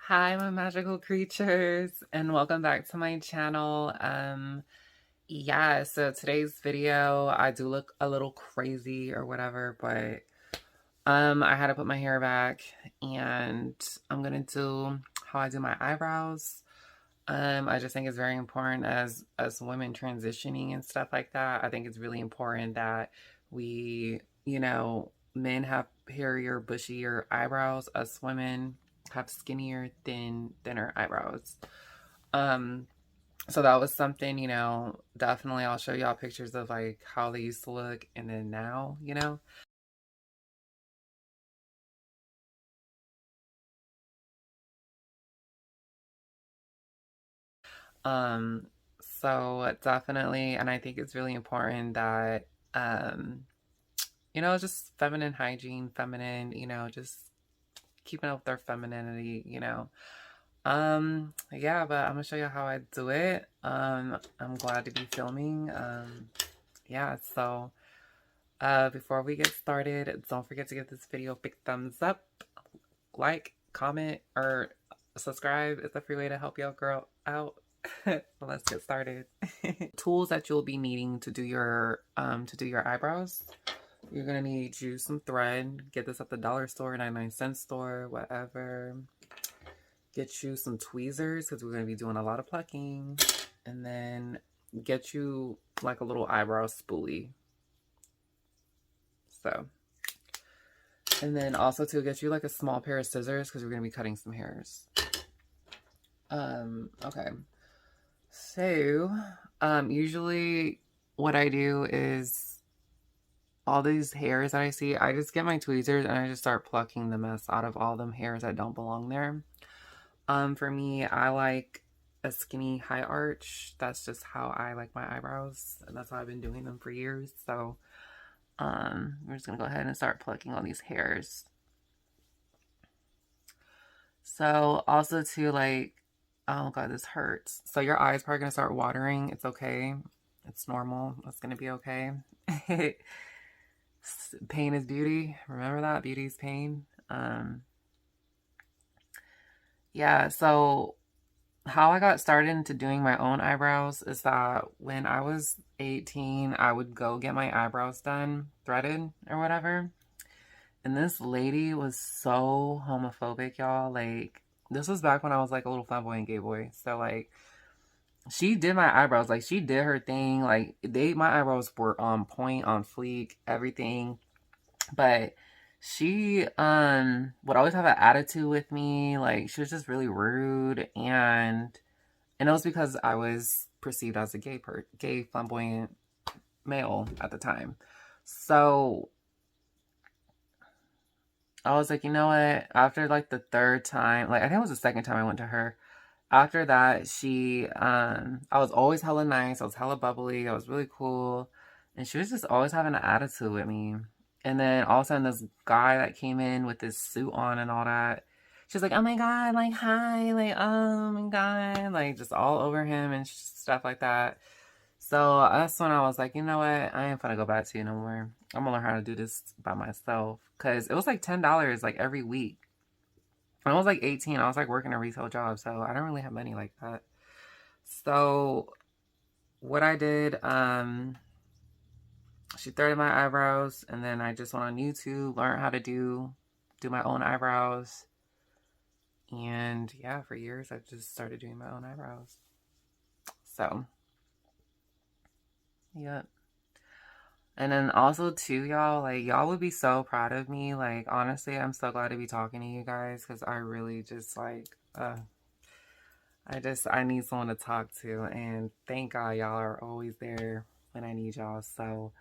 Hi, my magical creatures, and welcome back to my channel. Yeah, so today's video, I do look a little crazy or whatever, but I had to put my hair back and I'm gonna do how I do my eyebrows. I just think it's very important as women transitioning and stuff like that. I think it's really important that men have hairier, bushier eyebrows. Us women have skinnier, thinner eyebrows. Um, so that was something, definitely I'll show y'all pictures of like how they used to look and then now. Um, so definitely, and I think it's really important that just feminine hygiene, feminine, just keeping up with their femininity. Yeah, but I'm gonna show you how I do it. I'm glad to be filming. Yeah, so before we get started, don't forget to give this video a big thumbs up, like, comment, or subscribe. It's a free way to help your girl out. Let's get started. Tools that you'll be needing to do your eyebrows. You're gonna need you some thread. Get this at the dollar store, 99-cent store, whatever. Get you some tweezers because we're gonna be doing a lot of plucking. And then get you like a little eyebrow spoolie. So, and then also to get you like a small pair of scissors because we're gonna be cutting some hairs. Okay. So, usually what I do is all these hairs that I see, I just get my tweezers and I just start plucking the mess out of all them hairs that don't belong there. For me, I like a skinny high arch. That's just how I like my eyebrows, and that's how I've been doing them for years. So, we're just gonna go ahead and start plucking all these hairs. So, also to like, oh god, this hurts. So your eyes probably gonna start watering. It's okay. It's normal. It's gonna be okay. Pain is beauty. Remember that? Beauty is pain. Yeah, so how I got started into doing my own eyebrows is that when I was 18, I would go get my eyebrows done, threaded or whatever. And this lady was so homophobic, y'all. Like, this was back when I was like a little flamboyant and gay boy. So, like, she did my eyebrows. Like, she did her thing. Like, my eyebrows were on point, on fleek, everything. But she would always have an attitude with me. Like, she was just really rude, and it was because I was perceived as a gay flamboyant male at the time. So I was like, you know what? After like the third time, like I think it was the second time I went to her. After that, I was always hella nice. I was hella bubbly. I was really cool. And she was just always having an attitude with me. And then all of a sudden, this guy that came in with this suit on and all that, she's like, oh my God, like, hi, like, oh my God, like, just all over him and stuff like that. So that's when I was like, you know what? I ain't gonna go back to you no more. I'm gonna learn how to do this by myself. Cause it was like $10 like every week. When I was like 18, I was like working a retail job, so I don't really have money like that. So what I did, she threaded my eyebrows, and then I just went on YouTube, learned how to do my own eyebrows. And yeah, for years I've just started doing my own eyebrows. So, yeah. And then also too, y'all, like y'all would be so proud of me. Like honestly, I'm so glad to be talking to you guys because I really just like I need someone to talk to, and thank God y'all are always there when I need y'all. So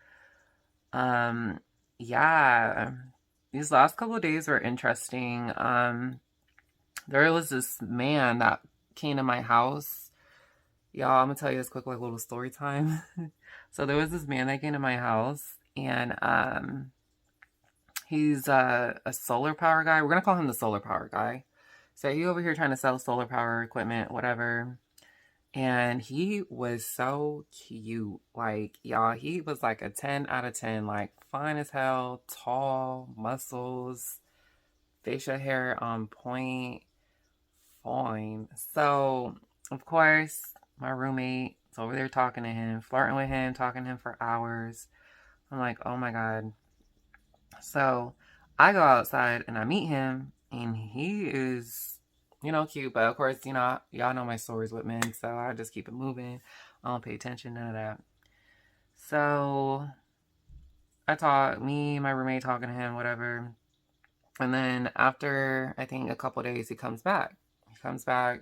um yeah, these last couple of days were interesting. There was this man that came to my house. Y'all, I'm gonna tell you this quick like little story time. So there was this man that came to my house, and he's a solar power guy. We're gonna call him the solar power guy. So he over here trying to sell solar power equipment, whatever. And he was so cute. Like, y'all, he was like a 10 out of 10, like fine as hell, tall, muscles, facial hair on point, fine. So, of course, my roommate is over there talking to him, flirting with him, talking to him for hours. I'm like, oh my God. So I go outside and I meet him, and he is, cute. But of course, y'all know my stories with men, so I just keep it moving. I don't pay attention, none of that. So me, my roommate talking to him, whatever. And then after, I think a couple days, he comes back. He comes back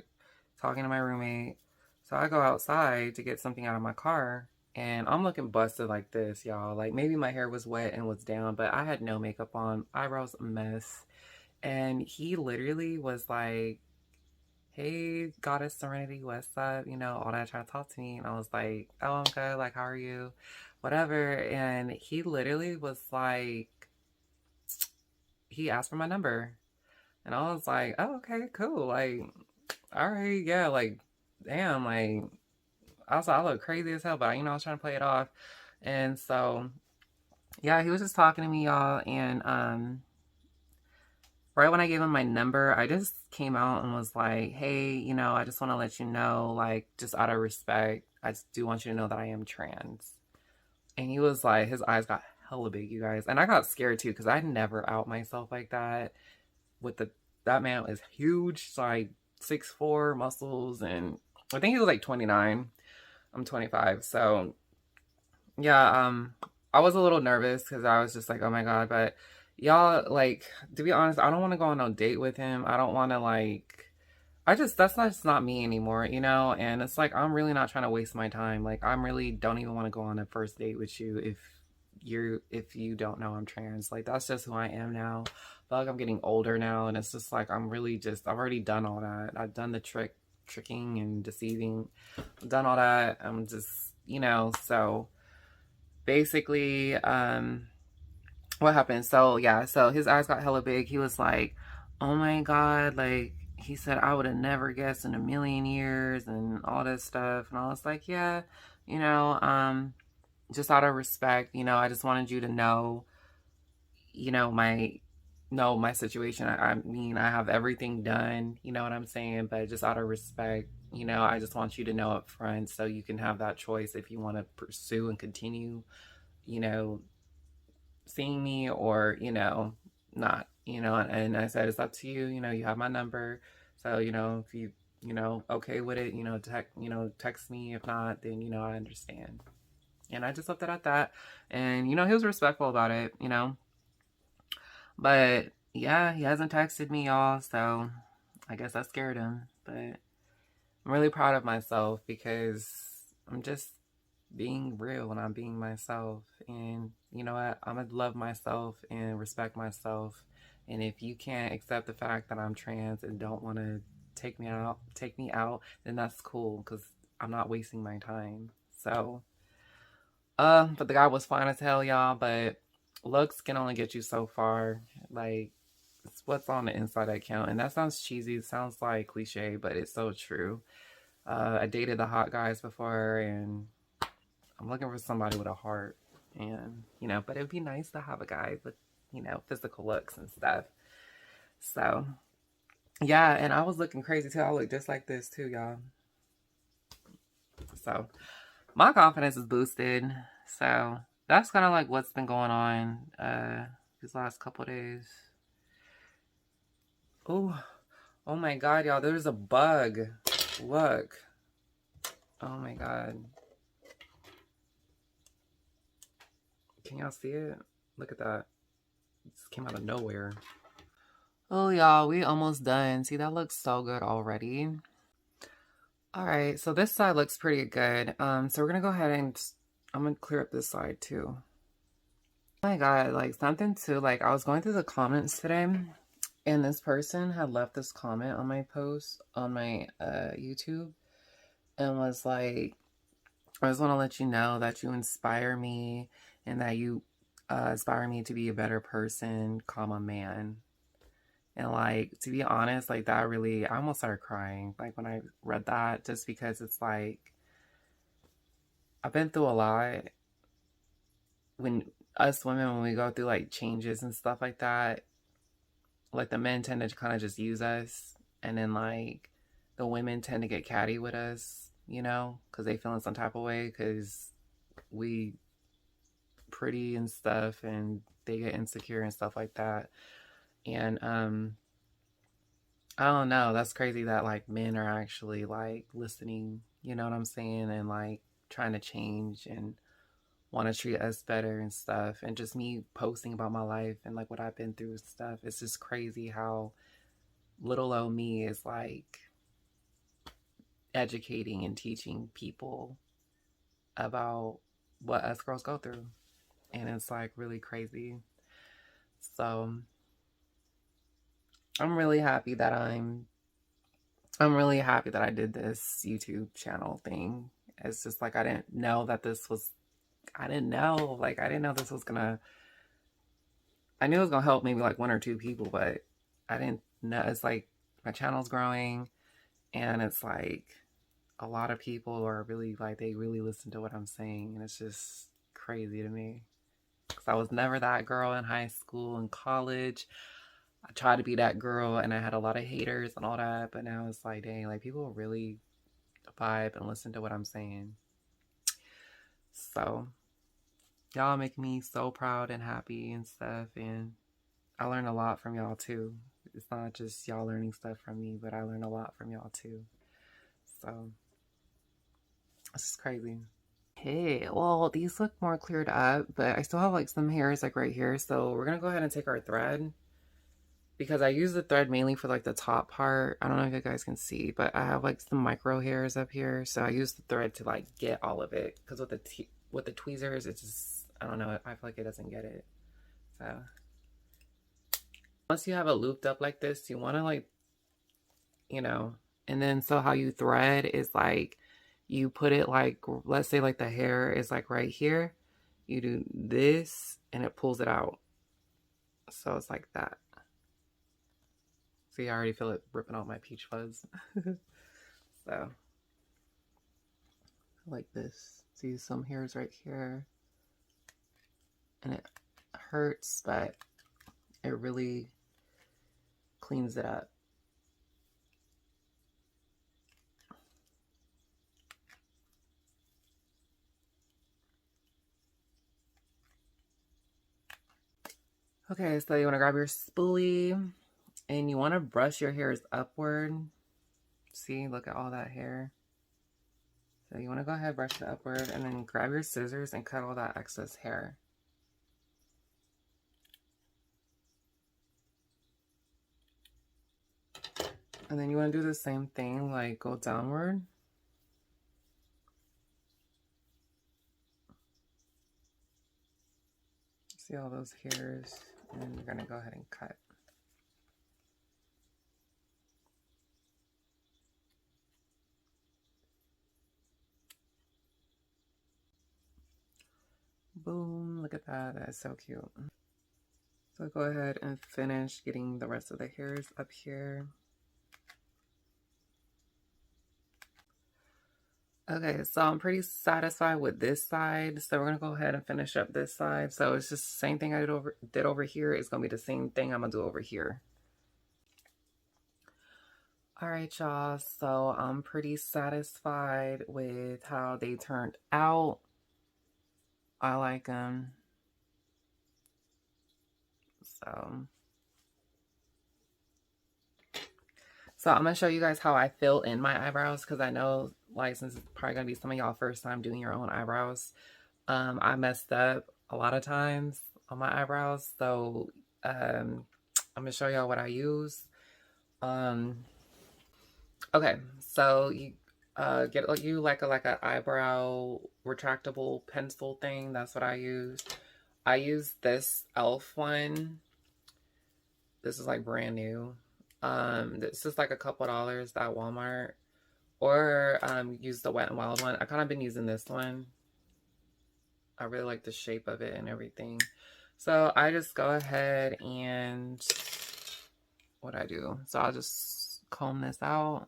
talking to my roommate. So I go outside to get something out of my car. And I'm looking busted like this, y'all. Like maybe my hair was wet and was down, but I had no makeup on. Eyebrows a mess. And he literally was like, hey, Goddess Serenity, what's up? All that, trying to talk to me. And I was like, oh, I'm good. Like, how are you? Whatever. And he literally was like, he asked for my number. And I was like, oh, okay, cool. Like, all right, yeah, like, damn, like, I look crazy as hell, but, I was trying to play it off. And so, yeah, he was just talking to me, y'all. And right when I gave him my number, I just came out and was like, hey, I just want to let you know, like, just out of respect, I just do want you to know that I am trans. And he was like, his eyes got hella big, you guys. And I got scared too, because I never out myself like that. That man is huge, like 6'4", muscles, and I think he was like 29. I'm 25, so yeah. I was a little nervous because I was just like, oh my God. But y'all, like, to be honest, I don't want to go on no date with him. I don't want to, like, that's not me anymore, and it's like, I'm really not trying to waste my time. Like, I'm really don't even want to go on a first date with you if you don't know I'm trans. Like, that's just who I am now. I feel like I'm getting older now, and it's just like, I've already done all that. I've done the tricking and deceiving. I've done all that. I'm just, so basically, what happened? So yeah, so his eyes got hella big. He was like, oh my God, like, he said, I would have never guessed in a million years and all this stuff. And I was like, yeah, you know, um, just out of respect, I just wanted you to know, you know, my my situation. I mean, I have everything done, you know what I'm saying? But just out of respect, I just want you to know up front so you can have that choice if you want to pursue and continue, you know, seeing me, or, not, and I said, it's up to you, you have my number. So, if you okay with it, text me. If not, then, I understand. And I just left it at that. And, he was respectful about it, But yeah, he hasn't texted me, y'all. So I guess I scared him. But I'm really proud of myself because I'm just being real and I'm being myself. And you know what? I'm going to love myself and respect myself. And if you can't accept the fact that I'm trans and don't want to take me out, then that's cool because I'm not wasting my time. So, but the guy was fine as hell, y'all. But looks can only get you so far. Like, it's what's on the inside that count. And that sounds cheesy. It sounds like cliche, but it's so true. I dated the hot guys before, and I'm looking for somebody with a heart. And, but it would be nice to have a guy with, physical looks and stuff. So, yeah, and I was looking crazy too. I look just like this too, y'all. So, my confidence is boosted. So, that's kind of like what's been going on these last couple days. Oh my God, y'all, there's a bug. Look. Oh my God. Can y'all see it? Look at that. It just came out of nowhere. Oh, y'all, we almost done. See, that looks so good already. All right, so this side looks pretty good. So we're gonna go ahead and I'm gonna clear up this side too. Oh my God, like something too, like I was going through the comments today, and this person had left this comment on my post on my YouTube and was like, I just want to let you know that you inspire me and that you inspire me to be a better person, comma, man. And like, to be honest, like that really, I almost started crying like when I read that, just because it's like, I've been through a lot. When us women, when we go through like changes and stuff like that, like the men tend to kind of just use us. And then like, the women tend to get catty with us, you know, because they feel in some type of way because we pretty and stuff, and they get insecure and stuff like that. And I don't know, that's crazy that like men are actually like listening, you know what I'm saying, and like trying to change and want to treat us better and stuff. And just me posting about my life and like what I've been through and stuff, it's just crazy how little old me is like educating and teaching people about what us girls go through. And it's like really crazy. So I'm really happy that I'm really happy that I did this YouTube channel thing. It's just like I didn't know that this was I didn't know. Like I didn't know this was gonna I knew it was gonna help maybe like one or two people, but I didn't know. It's like my channel's growing, and it's like a lot of people are really like they really listen to what I'm saying, and it's just crazy to me. Because I was never that girl in high school and college. I tried to be that girl, and I had a lot of haters and all that. But now it's like, dang, like people really vibe and listen to what I'm saying. So y'all make me so proud and happy and stuff, and I learn a lot from y'all too. It's not just y'all learning stuff from me, but I learn a lot from y'all too. So this is crazy. Okay, well, these look more cleared up, but I still have like some hairs like right here. So we're gonna go ahead and take our thread because I use the thread mainly for like the top part. I don't know if you guys can see, but I have like some micro hairs up here. So I use the thread to like get all of it because with the tweezers, it's just, I don't know, I feel like it doesn't get it. So once you have it looped up like this, you want to like, you know, and then so how you thread is like you put it like, let's say like the hair is like right here, you do this and it pulls it out. So it's like that. See, I already feel it ripping out my peach fuzz. So like this. See some hairs right here, and it hurts, but it really cleans it up. Okay, so you want to grab your spoolie and you want to brush your hairs upward. See, look at all that hair. So you want to go ahead, brush it upward, and then grab your scissors and cut all that excess hair. And then you want to do the same thing, like go downward. See all those hairs, and you're going to go ahead and cut. Boom, look at that, that is so cute. So go ahead and finish getting the rest of the hairs up here. Okay, so I'm pretty satisfied with this side. So we're gonna go ahead and finish up this side. So it's just the same thing I did over here. It's gonna be the same thing I'm gonna do over here. All right, y'all. So I'm pretty satisfied with how they turned out. I like them. So I'm gonna show you guys how I fill in my eyebrows because I know like since it's probably gonna be some of y'all first time doing your own eyebrows. I messed up a lot of times on my eyebrows, so I'm gonna show y'all what I use. Okay, so you get you like a eyebrow retractable pencil thing. That's what I use. I use this elf one. This is like brand new. This is like a couple dollars at Walmart. Or use the Wet n Wild one. I kind of been using this one. I really like the shape of it and everything. So I just go ahead and what I do. So I'll just comb this out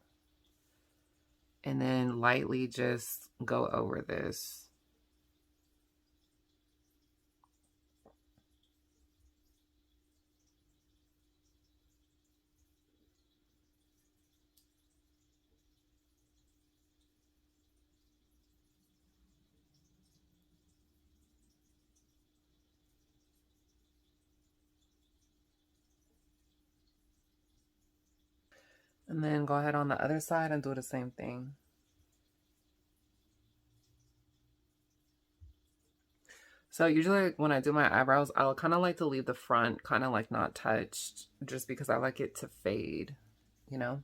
and then lightly just go over this. And then go ahead on the other side and do the same thing. So usually when I do my eyebrows, I'll kind of like to leave the front kind of like not touched just because I like it to fade, you know?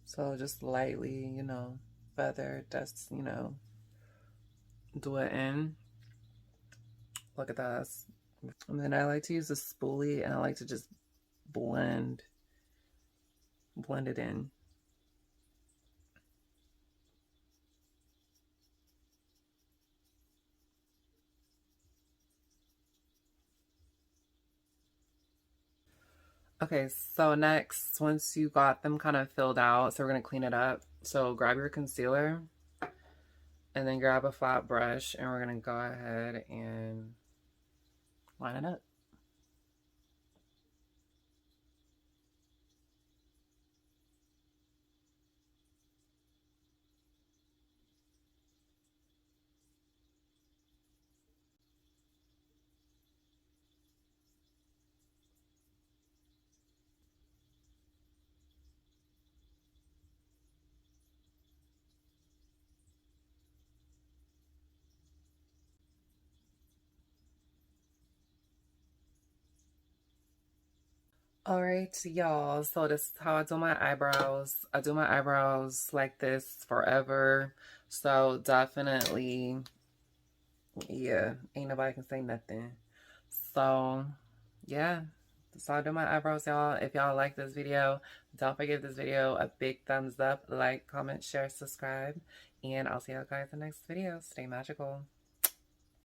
So just lightly, feather, dust, do it in. Look at that. And then I like to use a spoolie and I like to just blend, blend it in. Okay, so next, once you got them kind of filled out, so we're gonna clean it up. So grab your concealer and then grab a flat brush and we're gonna go ahead and line it up. All right, y'all. So this is how I do my eyebrows. I do my eyebrows like this forever. So definitely, yeah, ain't nobody can say nothing. So yeah, that's how I do my eyebrows, y'all. If y'all like this video, don't forget this video a big thumbs up, like, comment, share, subscribe, and I'll see you guys in the next video. Stay magical.